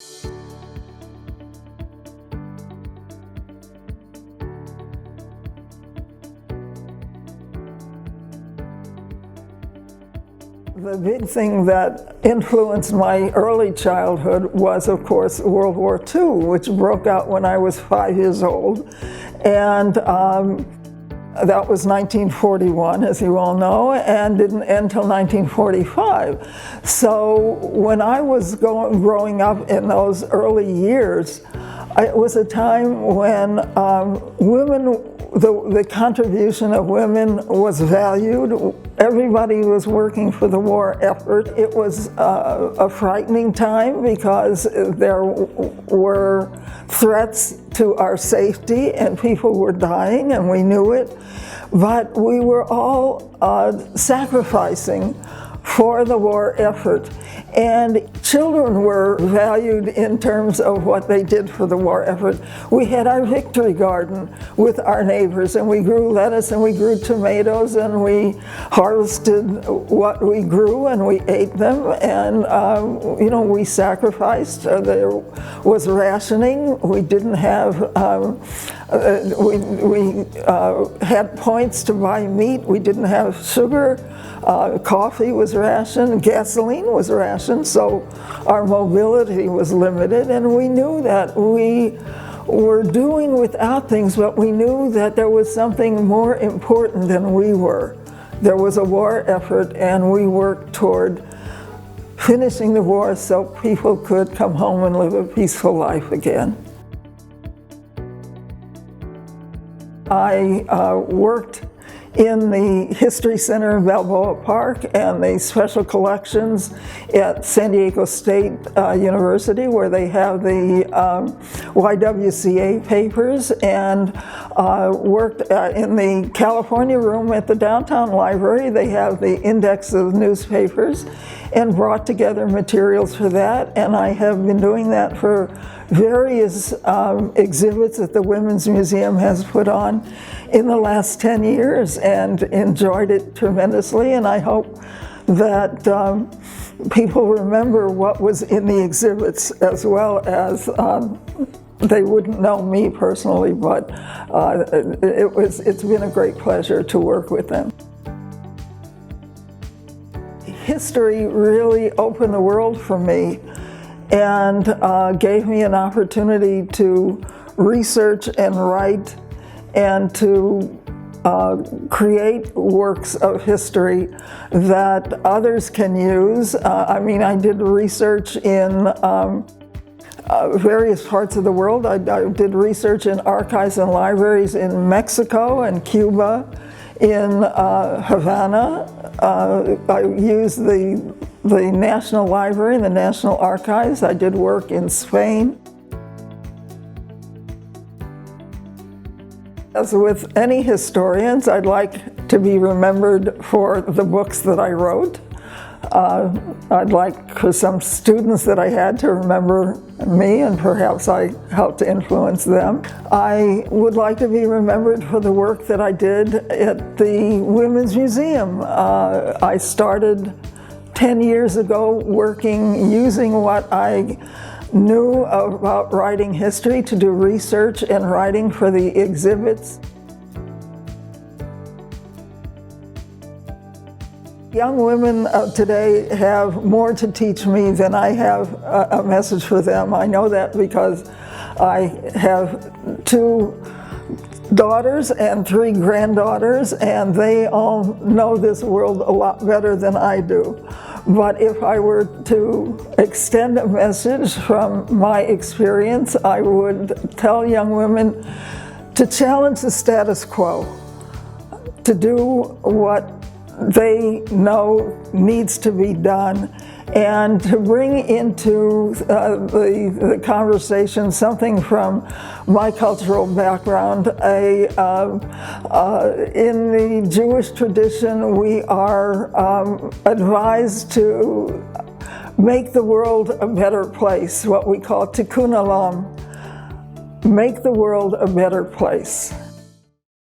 The big thing that influenced my early childhood was, of course, World War II, which broke out when I was 5 years old. And that was 1941, as you all know, and didn't end until 1945. So when I was growing up in those early years, it was a time when the contribution of women was valued. Everybody was working for the war effort. It was a frightening time because there were threats to our safety and people were dying and we knew it. But we were all sacrificing for the war effort. And children were valued in terms of what they did for the war effort. We had our victory garden with our neighbors, and we grew lettuce and we grew tomatoes and we harvested what we grew and we ate them, and we sacrificed. There was rationing. We didn't have, we had points to buy meat. We didn't have sugar. Coffee was rationed, gasoline was rationed, so our mobility was limited, and we knew that we were doing without things, but we knew that there was something more important than we were. There was a war effort, and we worked toward finishing the war so people could come home and live a peaceful life again. I worked in the History Center in Balboa Park and the special collections at San Diego State University, where they have the YWCA papers, and worked in the California room at the downtown library. They have the index of newspapers and brought together materials for that, and I have been doing that for various exhibits that the Women's Museum has put on in the last 10 years and enjoyed it tremendously, and I hope that people remember what was in the exhibits as well as they wouldn't know me personally, but it's been a great pleasure to work with them. History really opened the world for me and gave me an opportunity to research and write and to create works of history that others can use. I did research in various parts of the world. I did research in archives and libraries in Mexico and Cuba, in Havana. I used the National Library and the National Archives. I did work in Spain. As with any historians, I'd like to be remembered for the books that I wrote. I'd like for some students that I had to remember me, and perhaps I helped to influence them. I would like to be remembered for the work that I did at the Women's Museum. I started 10 years ago working, using what I knew about writing history to do research and writing for the exhibits. Young women of today have more to teach me than I have a message for them. I know that because I have 2 daughters and 3 granddaughters, and they all know this world a lot better than I do. But if I were to extend a message from my experience, I would tell young women to challenge the status quo, to do what they know needs to be done, and to bring into the conversation something from my cultural background. In the Jewish tradition, we are advised to make the world a better place, what we call tikkun olam, make the world a better place.